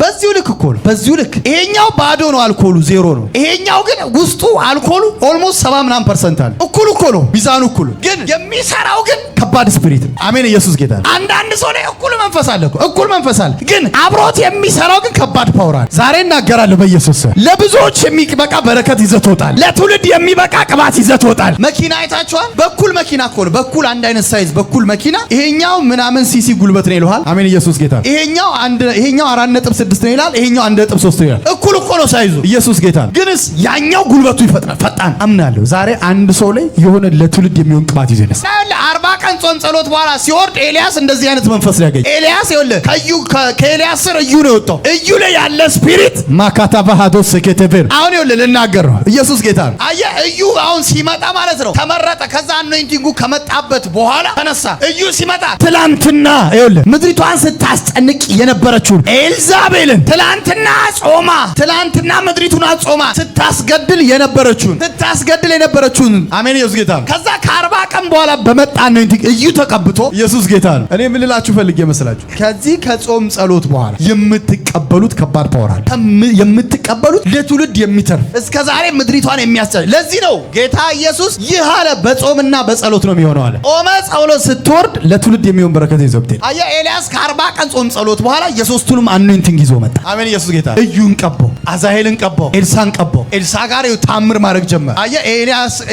በዚሁ ልክ እኮ ነው። በዚሁ ልክ ይሄኛው ባዶ ነው፣ አልኮሉ ዜሮ ነው። ይሄኛው ግን ውስጡ አልኮሉ ኦልሞስት 70% አለ። እኩል እኮ ነው፣ ሚዛኑ እኩል። ግን የሚሰራው ግን ከባድ ስፒሪት። አሜን። ኢየሱስ ጌታ ነው። አንዳንድ ሰው ላይ እኩል መንፈስ አለ እኮ፣ እኩል መንፈስ አለ፣ ግን አብሮት የሚሰራው ግን ከባድ ፓወር አለ። ዛሬ እናገራለሁ በኢየሱስ ለብዙዎች የሚበቃ በረከት ይዘህ ትወጣለህ። ለትውልድ የሚበቃ ቅባት ይዘህ ትወጣለህ። መኪና አይታችኋል? በኩል መኪና እኮ ነው፣ በኩል አንድ አይነት ሳይዝ በኩል መኪና። ይሄኛው ምናምን ሲሲ ጉልበት ነው ይሉሃል። አሜን። ኢየሱስ ጌታ ነው። ይሄኛው 4.6 ነው ይላል፣ ይሄኛው 1.3 ነው ይላል። እኩል እኮ ነው ሳይዙ። ኢየሱስ ጌታ ነው። ግንስ ያኛው ጉልበቱ ይፈጥናል፣ ፈጣን። አምናለሁ ዛሬ አንድ ሰው ላይ የሆነ ለትውልድ የሚሆን ቅባት ይዘህ ነስ 40 ቀን ጾም ጸሎት በኋላ ሲወርድ ኤልያስ እንደዚህ አይነት መንፈስ ያገኝ። ኤልያስ ይኸውልህ ከኤልያስ ስር እዩ ነው የወጣው። እዩ ላይ ያለ ስፒሪት ማካታ ባህዶ ሰከተበር። አሁን ይኸውልህ ልናገር ነው። ኢየሱስ ጌታ ነው። አየህ እዩ አሁን ሲመጣ ማለት ነው ተመረጠ። ከዛ አኖይንቲንጉ ከመጣበት በኋላ ተነሳ። እዩ ሲመጣ ትላንትና ይኸውልህ ምድሪቷን ስታስጨንቅ የነበረችውን ኤልዛቤልን ትላንትና ምድሪቱን ጾማ ስታስገድል የነበረችውን አሜን። ኢየሱስ ጌታ ነው። ከዛ ከ40 ቀን በኋላ በመጣ አኖይንቲንግ እዩ ተቀብቶ ኢየሱስ ጌታ ነው። እኔ ምን ልላችሁ ፈልጌ መስላችሁ ከዚህ ከጾም ጸሎት በኋላ የምትቀበሉት ከባድ ፓወር አለ። የምትቀበሉት ለትውልድ የሚተርፍ እስከዛሬ ምድሪቷን የሚያስጨንቅ። ለዚህ ነው ጌታ ኢየሱስ ይህ አለ በጾምና በጸሎት ነው የሚሆነው አለ። ጾመ ጸሎት ስትወርድ ለትውልድ የሚሆን በረከት ይዘው ብትሄድ። አየህ ኤልያስ ከ40 ቀን ጾም ጸሎት በኋላ የሶስቱንም አኖይንቲንግ ይዞ መጣ። አሜን። ኢየሱስ ጌታ ነው። እዩን ቀባው፣ አዛሄልን ቀባው፣ ኤልሳን ቀባው። ኤልሳ ጋር ታምር ማድረግ ጀመረ። አየህ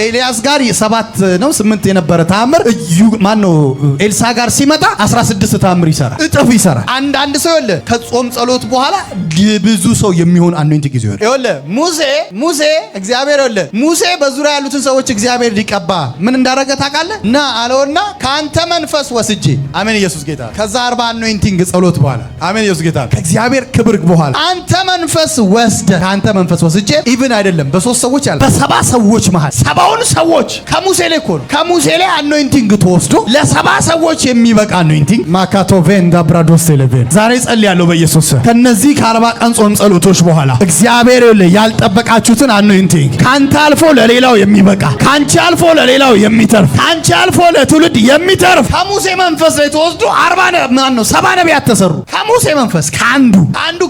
ኤልያስ ጋር 7 ነው 8 የነበረ ታምር እዩ ኤልሳ ጋር ሲመጣ 16 ታምር ይሰራል፣ እጥፍ ይሰራል። አንዳንድ ሰው ይኸውልህ ከጾም ጸሎት በኋላ ብዙ ሰው የሚሆን አኖይንቲንግ ይዞ ይኸውልህ ሙሴ እግዚአብሔር ይኸውልህ ሙሴ በዙሪያ ያሉትን ሰዎች እግዚአብሔር ሊቀባ ምን እንዳደረገ ታውቃለህ? ና አለውና ካንተ መንፈስ ወስጄ አሜን። ኢየሱስ ጌታ ከዛ 40 አኖይንቲንግ ጸሎት በኋላ አሜን። ኢየሱስ ጌታ ከእግዚአብሔር ክብር በኋላ ካንተ መንፈስ ወስጄ ኢቭን አይደለም በ3 ሰዎች ያለ በ70 ሰዎች መሃል 70ውን ሰዎች ከሙሴ ላይ እኮ ነው ከሙሴ ላይ አኖይንቲንግ ተወስዶ ለ70 ሰዎች የሚበቃ አኖይንቲንግ ማካቶ ቬንዳ ብራዶስ ቴሌቬን ዛሬ ጸልያለሁ በኢየሱስ ከነዚህ ከ40 ቀን ጾም ጸሎቶች በኋላ እግዚአብሔር ያልጠበቃችሁትን አኖይንቲንግ ካንተ አልፎ ለሌላው የሚበቃ ካንቺ አልፎ ለሌላው የሚተርፍ ካንቺ አልፎ ለትውልድ የሚተርፍ ከሙሴ መንፈስ ላይ ተወስዶ 70 ነቢያት ተሰሩ። ከሙሴ መንፈስ ከአንዱ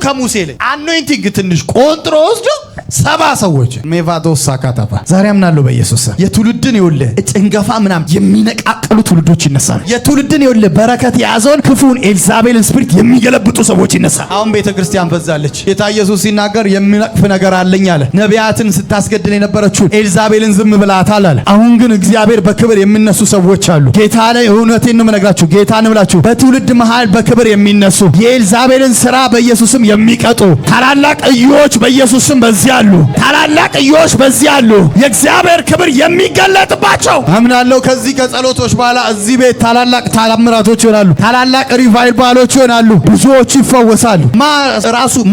ከሙሴ ላይ አኖይንቲንግ ትንሽ ቆንጥሮ ወስዶ 70 ሰዎች ሜቫዶስ ሳካታፋ ዛሬ አምናለሁ በኢየሱስ የትውልድን ይኸውልህ ጭንገፋ ምናምን የሚነቃቀሉ ትውልዶች ይነሳሉ። የትውልድን ይኸውልህ በረከት የያዘውን ክፉን ኤልዛቤልን ስፒሪት የሚገለብጡ ሰዎች ይነሳሉ። አሁን ቤተክርስቲያን በዛለች። ጌታ ኢየሱስ ሲናገር የሚነቅፍ ነገር አለኝ አለ። ነቢያትን ስታስገድል የነበረችው ኤልዛቤልን ዝም ብላታል አለ። አሁን ግን እግዚአብሔር በክብር የሚነሱ ሰዎች አሉ። ጌታ ላይ እውነቴን ነው የምነግራችሁ። ጌታን ብላችሁ በትውልድ መሃል በክብር የሚነሱ የኤልዛቤልን ስራ በኢየሱስም የሚቀጡ ታላላቅ እዮች በኢየሱስም በዚህ አሉ። ታላላቅ እዮች በዚህ አሉ። የእግዚአብሔር ክብር የሚገለጥባቸው አምናለሁ። ከዚህ ከጸሎቶች በኋላ እዚህ ቤት ታላላቅ ታምራቶች ይሆናሉ። ታላላቅ ሪቫይቫሎች ይሆናሉ። ብዙዎች ይፈወሳሉ።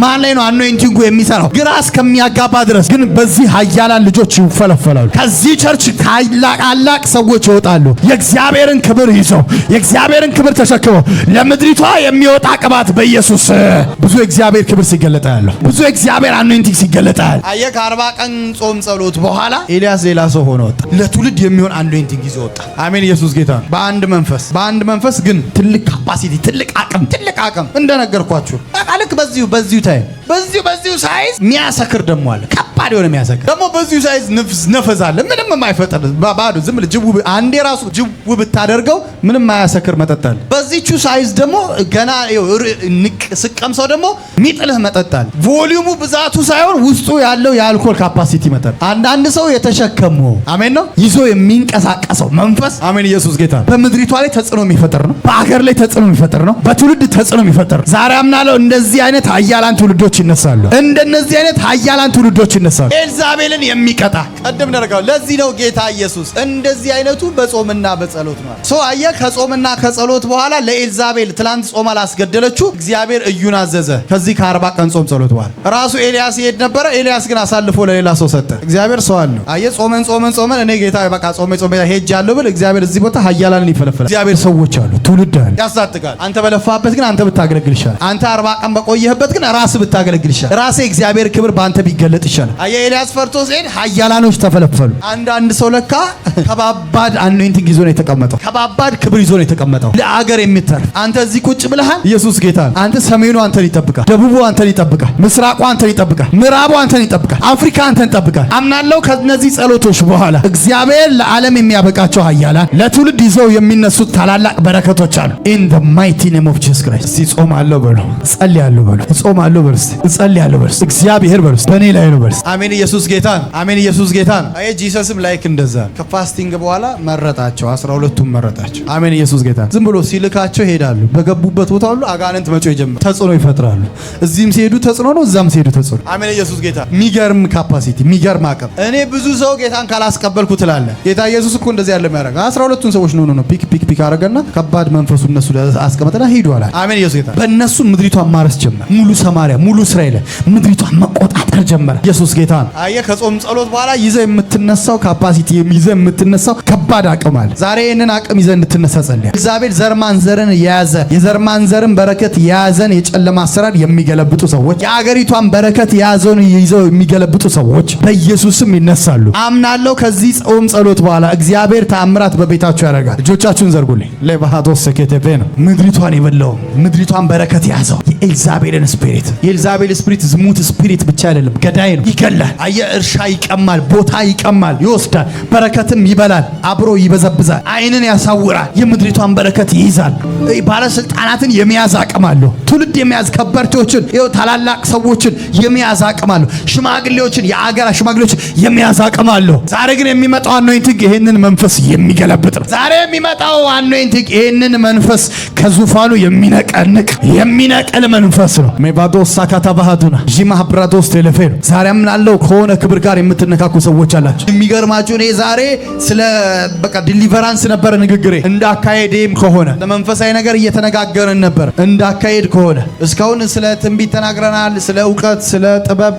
ማን ላይ ነው አኖይንቲንጉ የሚሰራው? ግራ እስከሚያጋባ ድረስ ግን በዚህ ኃያላን ልጆች ይፈለፈላሉ። ከዚህ ቸርች ታላላቅ ሰዎች ይወጣሉ። የእግዚአብሔርን ክብር ይዘው የእግዚአብሔርን ክብር ተሸክመው ለምድሪቷ የሚወጣ ቅባት በኢየሱስ ብዙ የእግዚአብሔር ክብር ሲገለጣ ያለው ብዙ የእግዚአብሔር አኖይንቲንግ ሲገለጣ ያለው። አየህ ከ40 ቀን ጾም ጸሎት በኋላ ኤልያስ ሌላ ሰው ሆኖ ወጣ። ለትውልድ የሚሆን አኖይንቲንግ ይዞ ወጣ። አሜን። ኢየሱስ ጌታ ነው። በአንድ መንፈስ ግን ትልቅ ካፓሲቲ ትልቅ አቅም እንደነገርኳችሁ ልክ በዚሁ ታይም በዚሁ ሳይዝ የሚያሰክር ደግሞ አለ። ከባድ የሆነ የሚያሰክር ደግሞ በዚሁ ሳይዝ ነፈዝ አለ። ምንም የማይፈጠር ባዶ ዝም ብለህ ጅው አንዴ ራሱ ጅው ብታደርገው ምንም የማያሰክር መጠጥ አለ። በዚህቹ ሳይዝ ደግሞ ገና ስቀምሰው ደግሞ ሚጥልህ መጠጥ አለ። ቮሊዩሙ ብዛቱ ሳይሆን ውስጡ ያለው የአልኮል ካፓሲቲ መጠጥ። አንዳንድ ሰው የተሸከመው አሜን ነው ይዞ የሚንቀሳቀሰው መንፈስ አሜን። ኢየሱስ ጌታ በምድሪቷ ላይ ተጽዕኖ የሚፈጥር ነው። በአገር ላይ ተጽዕኖ የሚፈጥር ነው። በትውልድ ተጽዕኖ የሚፈጥር ነው። ዛሬ አምናለሁ እንደዚህ አይነት ኃያላን ትውልዶች ይነሳሉ። እንደነዚህ አይነት ኃያላን ትውልዶች ይነሳሉ። ኤልዛቤልን የሚቀጣ ቀደም ደረጋው። ለዚህ ነው ጌታ ኢየሱስ እንደዚህ አይነቱ በጾምና በጸሎት ነው። አየህ ከጾምና ከጸሎት በኋላ ለኤልዛቤል ትላንት ጾም አላስገደለችው እግዚአብሔር እዩን አዘዘ። ከዚህ ከ40 ቀን ጾም ጸሎት በኋላ ራሱ ኤልያስ ይሄድ ነበረ። ኤልያስ ግን አሳልፎ ለሌላ ሰው ሰጠ። እግዚአብሔር ሰው አለው። አየህ ጾመን እኔ ጌታ በቃ ጾሜ ሄጃለሁ ብል እግዚአብሔር እዚህ ቦታ ኃያላንን ይፈለፈላል። እግዚአብሔር ሰዎች አሉ። ትውልድ አለ ያሳጥቃል። አንተ በለፋበት ግን አንተ ብታገለግል ይሻላል። አንተ 40 ቀን በቆየህበት ግን ራስ ብታገለግል ይሻላል። ራስ እግዚአብሔር ክብር ባንተ ቢገለጥ ይሻላል። አየህ ኤልያስ ፈርቶ ሲሄድ ኃያላኖች ተፈለፈሉ። አንዳንድ ሰው ለካ ከባባድ አኖይንቲንግ ይዞ ነው የተቀመጠው። ከባባድ ክብር ይዞ ነው የተቀመጠው። ለአገር የሚተርፍ አንተ እዚህ ቁጭ ብለሃል። ኢየሱስ ጌታ ነው። አንተ ሰሜኑ አንተን ይጠብቃል፣ ደቡቡ አንተን ይጠብቃል፣ ምስራቁ አንተን ይጠብቃል፣ ምዕራቡ አንተን ይጠብቃል፣ አፍሪካ አንተን ይጠብቃል። አምናለሁ ከነዚህ ጸሎቶች በኋላ እግዚአብሔር ለዓለም የሚያበቃቸው ኃያላን ለትውልድ ይዘው የሚነሱት ታላላቅ በረከቶች አሉ። in the mighty name of Jesus Christ እስቲ ጾማለሁ በሉ፣ እጸልያለሁ በሉ፣ እጾማለሁ በሉ፣ እጸልያለሁ በሉ፣ እግዚአብሔር በሉ በእኔ ላይ ነው በሉ። አሜን። ኢየሱስ ጌታ ነው። አሜን። ኢየሱስ ጌታ ነው። አይ ጂሰስም ላይክ እንደዛ ከፋስቲንግ በኋላ መረጣቸው፣ 12ቱም መረጣቸው። አሜን። ኢየሱስ ጌታ ዝም ብሎ ሲልካቸው ይሄዳሉ። በገቡበት ቦታ ሁሉ አጋንንት መጮ ይጀምራል፣ ተጽዕኖ ይፈጥራሉ። እዚህም ሲሄዱ ተጽዕኖ ነው፣ እዛም ሲሄዱ ተጽዕኖ። አሜን። ኢየሱስ ጌታ የሚገርም ካፓሲቲ፣ የሚገርም አቅም። እኔ ብዙ ሰው ጌታን ካላስቀበልኩ ትላለ። ጌታ ኢየሱስ እኮ እንደዚህ ያለ የሚያደርግ 12ቱን ሰዎች ነው ፒክ አረገና ከባድ መንፈሱ እነሱ አስቀመጠና ሄዱ አለ። አሜን። ኢየሱስ ጌታ በእነሱ ምድሪቷን ማረስ ጀመረ። ሙሉ ሰማሪያ፣ ሙሉ እስራኤል ምድሪቷን መቆጣጠር ጀመረ። ኢየሱስ ጌታ ነው። አየህ ከጾም ጸሎት በኋላ ይዘህ የምትነሳው ካፓሲቲ፣ ይዘህ የምትነሳው ከባድ አቅም አለ። ዛሬ ይህንን አቅም ይዘህ እንድትነሳ ጸልያ። እግዚአብሔር ዘር ማንዘርን የያዘ የዘር ማንዘርን በረከት የያዘን የጨለማ አሰራር የሚገለብጡ ሰዎች፣ የአገሪቷን በረከት የያዘውን ይዘው የሚገለብጡ ሰዎች በኢየሱስም ይነሳሉ። አምናለሁ ከዚህ ጾም ጸሎት በኋላ እግዚአብሔር ተአምራት በቤታችሁ ያደርጋል። እጆቻችሁን ዘርጉልኝ። ለባሃዶስ ሰከተቤ ነው ምድሪቷን የበላው ምድሪቷን በረከት ያዘው የኤልዛቤልን ስፒሪት። የኤልዛቤል ስፒሪት ዝሙት ስፒሪት ብቻ አይደለም፣ ገዳይ ነው፣ ይገላል። አየህ እርሻ ይቀማል፣ ቦታ ይቀማል፣ ይወስዳል፣ በረከትም ይበላል፣ አብሮ ይበዘብዛል፣ አይንን ያሳውራል፣ የምድሪቷን በረከት ይይዛል። ባለስልጣናትን የሚያዝ አቅም አለው። ትውልድ የሚያዝ ከበርቴዎችን፣ ይኸው ታላላቅ ሰዎችን የሚያዝ አቅም አለው። ሽማግሌዎችን፣ የአገር ሽማግሌዎችን የሚያዝ አቅም አለው። ዛሬ ግን የሚመጣው አኖይንቲንግ ይሄንን መንፈስ የሚገለብጥ ነው። ዛሬ የሚመጣው አኖይንቲንግ ይሄንን መንፈስ ከዙፋኑ የሚነቀንቅ የሚነቀል መንፈስ ነው። ሜባዶስ ሳካታ ባህዱና ጂማብራዶስ ቴሌፌር ዛሬ አምናለሁ ከሆነ ክብር ጋር የምትነካኩ ሰዎች አላችሁ። የሚገርማችሁ እኔ ዛሬ ስለ በቃ ዲሊቨራንስ ነበር ንግግሬ። እንዳካሄዴም ከሆነ ለመንፈሳዊ ነገር እየተነጋገርን ነበር። እንዳካሄድ ከሆነ እስካሁን ስለ ትንቢት ተናግረናል፣ ስለ ዕውቀት፣ ስለ ጥበብ፣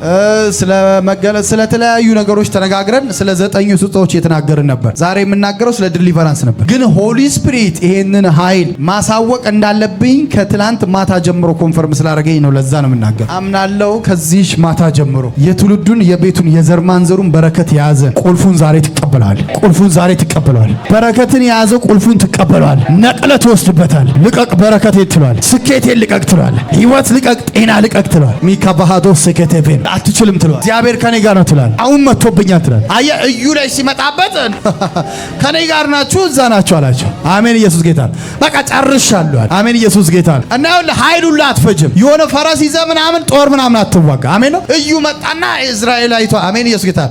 ስለ መገለጥ፣ ስለ ተለያዩ ነገሮች ተነጋግረን ስለ 9 ስጦታዎች እየተናገርን ነበር። ዛሬ የምናገረው ስለ ዲሊቨራንስ ነበር። ግን ሆሊ ስፒሪት ይሄንን ኃይል ማሳወቅ እንዳለብኝ ከትላንት ማታ ጀምሮ ኮንፈርም ስላደረገኝ ነው። ለዛ ነው የምናገረው። አምናለሁ ከዚህ ማታ ጀምሮ የትውልዱን የቤቱን የዘር ማንዘሩን በረከት የያዘ ቁልፉን ዛሬ ትቀበለዋል። ቁልፉን ዛሬ ትቀበለዋል። በረከትን የያዘ ቁልፉን ትቀበለዋል። ነቅለህ ትወስድበታል። ልቀቅ በረከት ትለዋል። ስኬቴን ልቀቅ ትለዋል። ህይወት ልቀቅ፣ ጤና ልቀቅ ትለዋል። ሚካባሃዶ ስኬቴን አትችልም ትለዋል። እግዚአብሔር ከኔ ጋር ነው ትለዋል። አሁን መጥቶብኛል ትለዋል። አየህ እዩ ላይ ሲመጣበት ከኔ ጋር ናችሁ እዛ ናችሁ አላቸው። አሜን። ኢየሱስ ጌታ ነው። በቃ ጨርሻለሁ። አሜን። ኢየሱስ ጌታ ነው። እና ኃይል ሁሉ አትፈጅም። የሆነ ፈረስ ይዘህ ምናምን ጦር ምናምን አትዋጋ። አሜን ነው። እዩ መጣና እስራኤላይቷ አሜን። ኢየሱስ ጌታ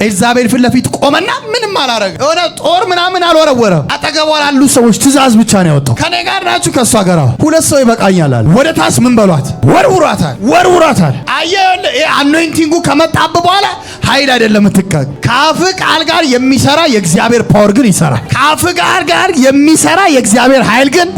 ኤልዛቤል ፊት ለፊት ቆመና ምንም አላረገ። የሆነ ጦር ምናምን አልወረወረም። አጠገቧ ላሉ ሰዎች ትእዛዝ ብቻ ነው ያወጣው። ከኔ ጋር ናችሁ ከሷ ጋር ሁለት ሰው ይበቃኛል አለ። ወደ ታች ምን በሏት? ወርውሯታል። አየህ አኖይንቲንጉ ከመጣብ በኋላ ኃይል አይደለም ትከክ ካፍ ቃል ጋር የሚሰራ የእግዚአብሔር ፓወር ግን ይሰራል። ካፍ ቃል ጋር የሚሰራ የእግዚአብሔር ኃይል ግን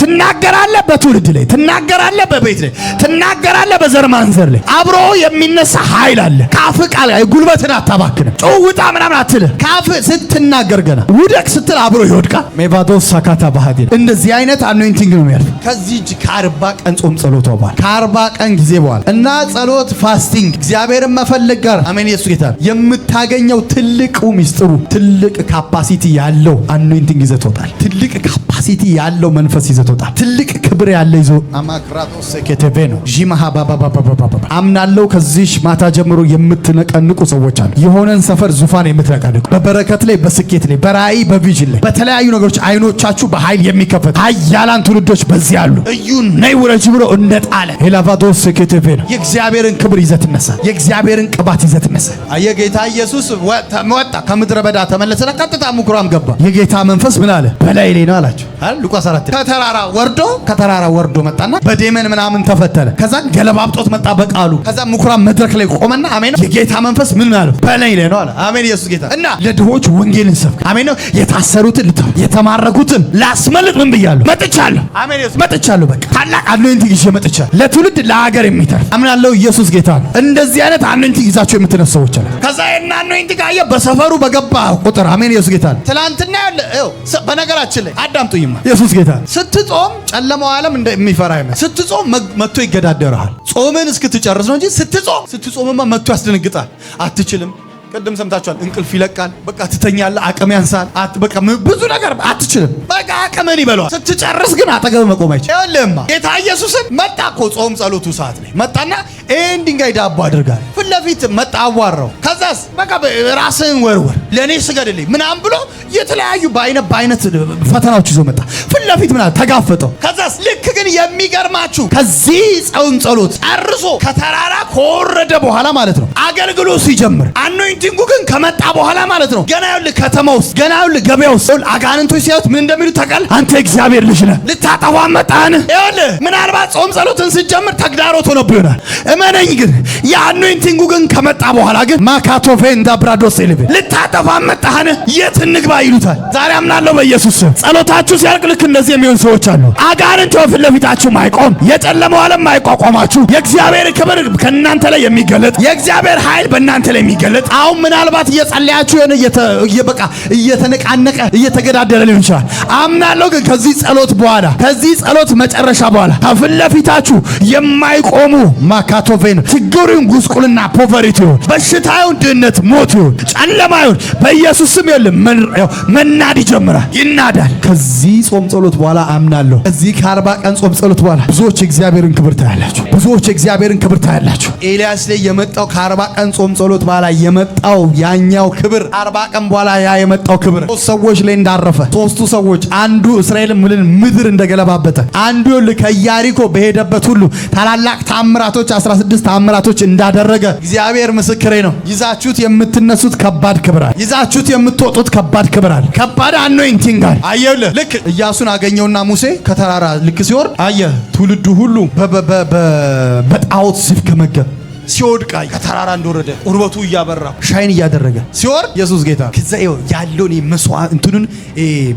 ትናገራለህ፣ በትውልድ ላይ ትናገራለህ፣ በቤት ላይ ትናገራለህ፣ በዘር ማንዘር ላይ አብሮ የሚነሳ ኃይል አለ። ካፍ ቃል ጋር ጉልበትን አታባክንም። ጭውውጣ ምናምን አትልህ። ካፍ ስትናገር ገና ውደቅ ስትል አብሮ ይወድቃል። ሜባዶስ ሳካታ ባህዲ እንደዚህ አይነት አኖይንቲንግ ነው የሚያልፍ ከዚህ ከ40 ቀን ጾም ጸሎት በኋላ ከ40 ቀን ጊዜ በኋላ እና ጸሎት ፋስቲንግ እግዚአብሔርን መፈለግ ጋር አሜን። ኢየሱስ ጌታ የምታገኘው ትልቁ ሚስጥሩ ትልቅ ካፓሲቲ ያለው አኖይንቲንግ ይዘት ወጣል። ትልቅ ካፓሲቲ ያለው መንፈስ ይዘት ወጣል። ትልቅ ክብር ያለ ይዞ አማክራቶስ ሰከተቤ ነው ጂማሃባባባባባ አምናለሁ ከዚህ ማታ ጀምሮ የምትነቀንቁ ሰዎች አሉ። የሆነን ሰፈር ዙፋን የምትነቀንቁ በበረከት ላይ፣ በስኬት ላይ፣ በራእይ፣ በቪዥን ላይ፣ በተለያዩ ነገሮች አይኖቻችሁ በኃይል የሚከፈት ኃያላን ትውልዶች በዚህ አሉ። እዩን ነይ ውረጅ ብሎ እንደጣለ ሄላቫዶስ ሰከተቤ ነው። የእግዚአብሔርን ክብር ይዘት ነሳ። የእግዚአብሔርን ቅባት ይዘት ነሳ። የጌታ ኢየሱስ ወጣ ከምድረ በዳ ተመለሰና ቀጥታ ምኩራም ገባ። የጌታ መንፈስ ምን አለ? በላይ ላይ ነው አላቸው አይደል? ሉቃስ 4 ከተራራ ወርዶ መጣና በዴመን ምናምን ተፈተለ። ከዛ ገለባብጦት መጣ በቃሉ። ከዛ ምኩራም መድረክ ላይ ቆመና አሜን የጌታ መንፈስ ምን አለ? በላይ ላይ ነው አለ። አሜን ኢየሱስ ጌታ እና ለድሆች ወንጌልን ሰብክ። አሜን ነው የታሰሩትን ልተው የተማረኩትን ላስመልጥ ምን ብያለሁ? መጥቻለሁ። አሜን ኢየሱስ መጥቻለሁ። በቃ ታላቅ አኖይንቲንግ ይዤ መጥቻለሁ። ለትውልድ ለሀገር የሚተርፍ አምናለሁ። ኢየሱስ ጌታ ነው። እንደዚህ አይነት አኖይንቲንግ ይዛችሁ የምትነሱ ሰዎች አለ። ከዛ እና አኖይንቲንግ አየ በሰፈሩ በገባ ቁጥር አሜን ኢየሱስ ጌታ ነው። ትላንትና ያለ በነገራችን ላይ አዳምጡኝማ ኢየሱስ ጌታ ስትጾም ጨለማው ዓለም እንደሚፈራ አይመስ ስትጾም መጥቶ ይገዳደራል። ጾምን እስክትጨርስ ነው እንጂ ስትጾምማ መጥቶ ያስደነግጣል። አትችልም ቅድም ሰምታችኋል። እንቅልፍ ይለቃል። በቃ ትተኛለህ፣ አቅም ያንሳል። በቃ ብዙ ነገር አትችልም። በቃ አቅምን ይበለዋል። ስትጨርስ ግን አጠገብ መቆም አይችልም። ይኸውልህማ ጌታ ኢየሱስን መጣ እኮ ጾም ጸሎቱ ሰዓት ላይ መጣና ይሄን ድንጋይ ዳቦ አድርጋል ፊት ለፊት መጣ አዋራው። ከዛስ በቃ ራስህን ወርወር ለኔ ስገድልኝ ምናምን ብሎ የተለያዩ በአይነት ፈተናዎች ይዞ መጣ። ፊት ለፊት ምናምን ተጋፈጠው። ከዛስ ልክ ግን የሚገርማችሁ ከዚህ ጾም ጸሎት ጨርሶ ከተራራ ከወረደ በኋላ ማለት ነው አገልግሎት ሲጀምር አኖይንቲንጉ ግን ከመጣ በኋላ ማለት ነው ገና ይኸውልህ ከተማ ውስጥ ገና ይኸውልህ ገበያ ውስጥ አጋንንቶች ሲያዩት ምን እንደሚሉ ታውቃለህ? አንተ እግዚአብሔር ልጅ ነህ ልታጠፋ መጣን። ይኸውልህ ምናልባት ጾም ጸሎትን ስትጀምር ተግዳሮት ሆኖብህ ይሆናል። እመነኝ ግን የአኖይንቲንጉ ግን ከመጣ በኋላ ግን ማካቶፌን ዳብራዶስ ይልብ ልታጠፋ መጣህን የት እንግባ ይሉታል። ዛሬ አምናለሁ በኢየሱስ ስም ጸሎታችሁ ሲያልቅ ልክ እንደዚህ የሚሆን ሰዎች አሉ። አጋንንት ፊት ለፊታችሁ ማይቆም የጨለመው ዓለም ማይቋቋማችሁ የእግዚአብሔር ክብር ከእናንተ ላይ የሚገለጥ የእግዚአብሔር ኃይል በእናንተ ላይ የሚገለጥ አሁን ምናልባት እየጸለያችሁ የሆነ በቃ እየተነቃነቀ እየተገዳደለ ሊሆን ይችላል። አምናለሁ ግን ከዚህ ጸሎት በኋላ ከዚህ ጸሎት መጨረሻ በኋላ ከፊት ለፊታችሁ የማይቆሙ ማካቶቬን ችግሩን ጉስቁልና ፖቨሪቲ ይሁን በሽታ ይሁን ድህነት ሞት ይሁን ጨለማ ይሁን በኢየሱስ ስም የለም መናድ ይጀምራል፣ ይናዳል። ከዚህ ጾም ጸሎት በኋላ አምናለሁ እዚህ ከ40 ቀን ጾም ጸሎት በኋላ ብዙዎች የእግዚአብሔርን ክብር ታያላችሁ። ብዙዎች የእግዚአብሔርን ክብር ታያላችሁ። ኤልያስ ላይ የመጣው ከ40 ቀን ጾም ጸሎት በኋላ የመጣው ያኛው ክብር 40 ቀን በኋላ ያ የመጣው ክብር ሶስት ሰዎች ላይ እንዳረፈ ሶስቱ ሰዎች አንዱ እስራኤልን ምድር እንደገለባበጠ አንዱ ከኢያሪኮ በሄደበት ሁሉ ታላላቅ ታምራቶች 16 ታምራቶች እንዳደረገ እግዚአብሔር ምስክሬ ነው። ይዛችሁት የምትነሱት ከባድ ክብር አለ። ይዛችሁት የምትወጡት ከባድ ክብር አለ። ከባድ አኖይንቲንግ አለ። አየሁልህ ልክ ኢያሱን አገኘውና ሙሴ ከተራራ ልክ ሲወርድ አየህ ትውልዱ ሁሉ በጣዖት ሲፍገመገም ሲወድቅ ከተራራ እንደወረደ ቁርበቱ እያበራ ሻይን እያደረገ ሲወርድ ኢየሱስ ጌታ ከዛ ያለውን መስዋዕት እንትኑን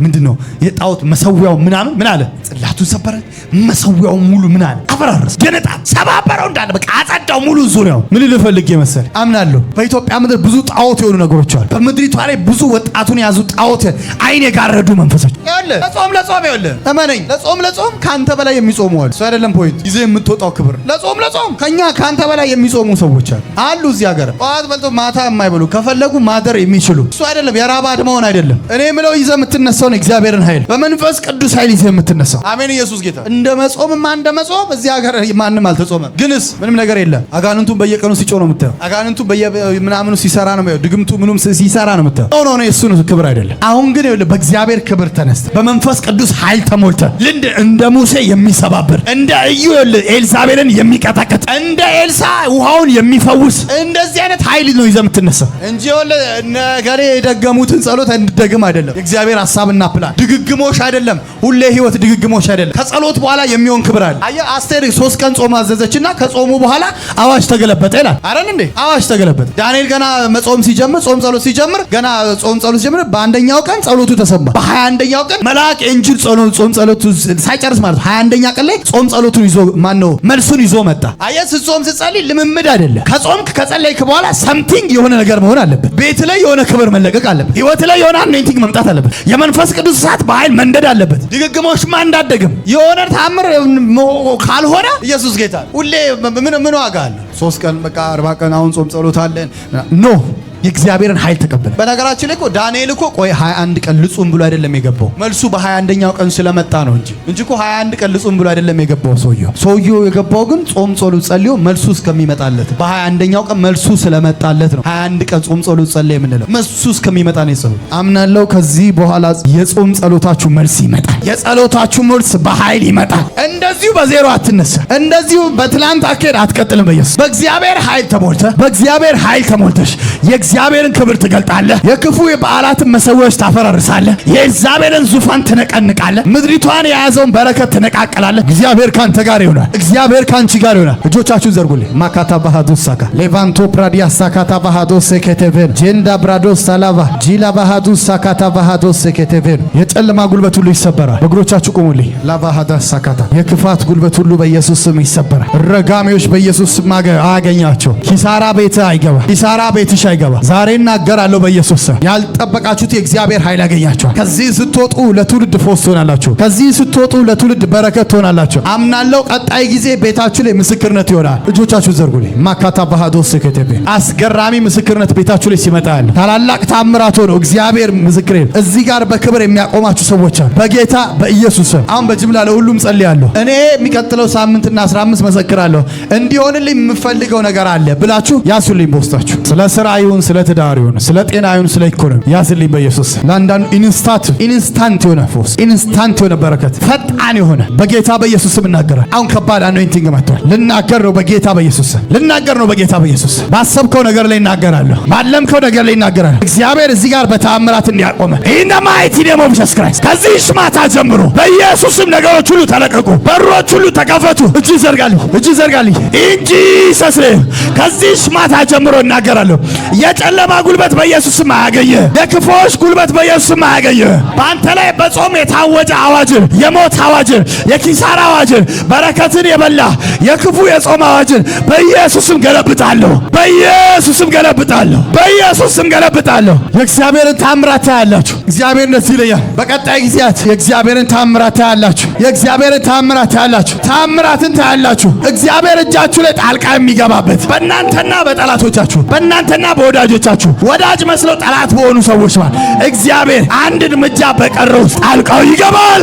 ምንድነው የጣዖት መሰዊያው ምናምን ምን አለ ጽላቱን ሰበረ። መሰዊያው ሙሉ ምን አለ አፈራረሰ፣ ገነጣ፣ ሰባበረው እንዳለ በቃ አጸዳው ሙሉ ዙሪያው። ምን ልፈልግ የመሰለ አምናለሁ በኢትዮጵያ ምድር ብዙ ጣዖት የሆኑ ነገሮች አሉ። በምድሪቷ ላይ ብዙ ወጣቱን ያዙ ጣዖት አይን የጋረዱ መንፈሶች ያለ ለጾም ያለ ተመነኝ ለጾም ካንተ በላይ የሚጾሙ አሉ። እሱ አይደለም ፖይንት ይዘህ የምትወጣው ክብር ለጾም ከኛ ካንተ በላይ የሚጾሙ ሰዎች አሉ እዚህ ሀገር ጠዋት በልቶ ማታ የማይበሉ ከፈለጉ ማደር የሚችሉ እሱ አይደለም የራብ አድማውን አይደለም እኔ ምለው ይዘህ የምትነሳውን እግዚአብሔርን ኃይል በመንፈስ ቅዱስ ኃይል ይዘህ የምትነሳው አሜን። ኢየሱስ ጌታ እንደ መጾምማ እንደ መጾም እዚህ ሀገር ማንም አልተጾመም። ግንስ ምንም ነገር የለም። አጋንንቱን በየቀኑ ሲጮህ ነው የምታየው። አጋንንቱ ምናምኑ ሲሰራ ነው የምታየው። ድግምቱ ምኑም ሲሰራ ነው የምታየው። ነው የእሱ ክብር አይደለም። አሁን ግን በእግዚአብሔር ክብር ተነስተ በመንፈስ ቅዱስ ኃይል ተሞልተ እንደ ሙሴ የሚሰባብር እንደ እዩ ኤልሳቤልን የሚቀጠቅጥ እንደ ኤልሳ ውሃውን የሚፈውስ እንደዚህ አይነት ኃይል ነው ይዘህ የምትነሳው እንጂ ነገሬ የደገሙትን ጸሎት እንድደግም አይደለም። የእግዚአብሔር ሐሳብና ፕላን ድግግሞሽ አይደለም። ሁሌ ህይወት ድግግሞሽ አይደለም። ከጸሎት በኋላ የሚሆን ክብር አለ። አየህ አስቴር 3 ቀን ጾም አዘዘችና ከጾሙ በኋላ አዋጅ ተገለበጠ ይላል አይደል እንዴ? አዋጅ ተገለበጠ። ዳንኤል ገና ጾም ጸሎት ሲጀምር ገና ጾም ጸሎት ሲጀምር በአንደኛው ቀን ጸሎቱ ተሰማ። በ21ኛው ቀን መልአክ እንጂል ጾም ጸሎቱ ሳይጨርስ ማለት 21ኛ ቀን ላይ ጾም ጸሎቱን ይዞ መልሱን ይዞ መጣ። አየህ ስትጾም ስትጸልይ ልምምድ አይደለም። ከጾምክ ከጸለይክ በኋላ ሰምቲንግ የሆነ ነገር መሆን አለበት። ቤት ላይ የሆነ ክብር መለቀቅ አለበት። ህይወት ላይ የሆነ አኖይንቲንግ መምጣት አለበት። የመንፈስ ቅዱስ እሳት በኃይል መንደድ አለበት። ድግግሞሽማ እንዳደግም የሆነ ታምር ካልሆነ ኢየሱስ ጌታ ሁሌ ምን ዋጋ አለ? 3 ቀን በቃ 40 ቀን አሁን ጾም ጸሎት አለን ኖ የእግዚአብሔርን ኃይል ተቀበለ። በነገራችን ላይ ዳንኤል 21 ቀን ልጹም ብሎ አይደለም የገባው። መልሱ በ21ኛው ቀን ስለመጣ ነው እንጂ 21 ቀን ልጹም ብሎ አይደለም የገባው። ሰውየው የገባው ግን ጾም ጸሎት ጸልዮ መልሱ እስከሚመጣለት በ21ኛው ቀን መልሱ ስለመጣለት ነው 21 ቀን ጾም ጸሎት ጸልዮ የምንለው መልሱ እስከሚመጣ ነው የጸሎት። አምናለሁ ከዚህ በኋላ የጾም ጸሎታችሁ መልስ ይመጣል። የጸሎታችሁ መልስ በኃይል ይመጣል። እንደዚሁ በዜሮ አትነሳ። እንደዚሁ በትላንት አካሄድ አትቀጥልም። በኢየሱስ በእግዚአብሔር ኃይል ተሞልተሽ የእግዚአብሔርን ክብር ትገልጣለህ። የክፉ የበዓላትን መሰዊያዎች ታፈራርሳለህ። የኤልዛቤልን ዙፋን ትነቀንቃለህ። ምድሪቷን የያዘውን በረከት ትነቃቀላለህ። እግዚአብሔር ካንተ ጋር ይሆናል። እግዚአብሔር ካንቺ ጋር ይሆናል። እጆቻችሁን ዘርጉልኝ። ማካታ ባሃዶስ ሳካ ሌቫንቶ ፕራዲያ ሳካታ ባሃዶስ ሴኬቴቬን ጄንዳ ብራዶስ ሳላቫ ጂላ ባሃዶስ ሳካታ ባሃዶስ ሴኬቴቬን የጨለማ ጉልበት ሁሉ ይሰበራል። በእግሮቻችሁ ቁሙልኝ። ላባሃዳ ሳካታ የክፋት ጉልበት ሁሉ በኢየሱስ ስም ይሰበራል። ረጋሚዎች በኢየሱስ ስም አያገኛቸው። ኪሳራ ቤት አይገባ። ኪሳራ ቤትሽ አይገባ። ዛሬ እናገራለሁ በኢየሱስ ስም ያልጠበቃችሁት የእግዚአብሔር ኃይል ያገኛችኋል። ከዚህ ስትወጡ ለትውልድ ፎስ ትሆናላችሁ። ከዚህ ስትወጡ ለትውልድ በረከት ትሆናላችሁ። አምናለሁ ቀጣይ ጊዜ ጊዜ ቤታችሁ ላይ ምስክርነት ይሆናል። እጆቻችሁ ዘርጉልኝ። ማካታ ባህዶስ ከተቤ አስገራሚ ምስክርነት ቤታችሁ ላይ ሲመጣ ያለ ታላላቅ ታምራት ሆኖ እግዚአብሔር ምስክሬ እዚህ ጋር በክብር የሚያቆማችሁ ሰዎች አሉ። በጌታ በኢየሱስ አሁን በጅምላ ለሁሉም ጸልያለሁ። እኔ የሚቀጥለው ሳምንትና 15 መሰክራለሁ እንዲሆንልኝ የምፈልገው ነገር አለ ብላችሁ ያሱልኝ። በውስጣችሁ ስለ ስራ ይሁን፣ ስለ ትዳር ይሁን፣ ስለ ጤና ይሁን፣ ስለ ኢኮኖሚ ያስልኝ በኢየሱስ። ለአንዳንዱ ኢንስታንት የሆነ ፈውስ፣ ኢንስታንት የሆነ በረከት፣ ፈጣን የሆነ በጌታ በኢየሱስ እናገራለሁ። አሁን ከባድ አኖይንቲንግ መጥቷል። ልናገር ነው በጌታ በኢየሱስ። ልናገር ነው በጌታ በኢየሱስ። ባሰብከው ነገር ላይ እናገራለሁ። ባለምከው ነገር ላይ እናገራለሁ። እግዚአብሔር እዚህ ጋር በተአምራት እንዲያቆመ ኢን ማይቲ ኔም ኦፍ ጂሰስ ክራይስት ከዚህ ማታ ጀምሮ በኢየሱስም ነገሮች ሁሉ ተለቀቁ፣ በሮች ሁሉ ተከፈቱ። እጅ ዘርጋልኝ፣ እጅ ዘርጋልኝ። ኢን ጂሰስ ኔም ከዚህ ማታ ጀምሮ እናገራለሁ። የጨለማ ጉልበት በኢየሱስም አያገኘ፣ የክፉዎች ጉልበት በኢየሱስም አያገኘ። በአንተ ላይ በጾም የታወጀ አዋጅን፣ የሞት አዋጅን፣ የኪሳራ አዋጅን፣ በረከትን የበላ የክፉ የጾም አዋጅን በኢየሱስም ገለብጣለሁ፣ በኢየሱስም ገለብጣለሁ፣ በኢየሱስም ገለብጣለሁ። የእግዚአብሔርን ታምራት ታያላችሁ። እግዚአብሔር እንደዚህ ይለኛል፣ በቀጣይ ጊዜያት የእግዚአብሔርን ታምራት ታያላችሁ። የእግዚአብሔርን ታምራት ታያላችሁ። ታምራትን ታያላችሁ። እግዚአብሔር እጃችሁ ላይ ጣልቃ የሚገባበት በእናንተና በጠላቶቻችሁ፣ በእናንተና በወዳጆቻችሁ፣ ወዳጅ መስለው ጠላት በሆኑ ሰዎች ማለት እግዚአብሔር አንድ እርምጃ በቀረው ጣልቃው ይገባል።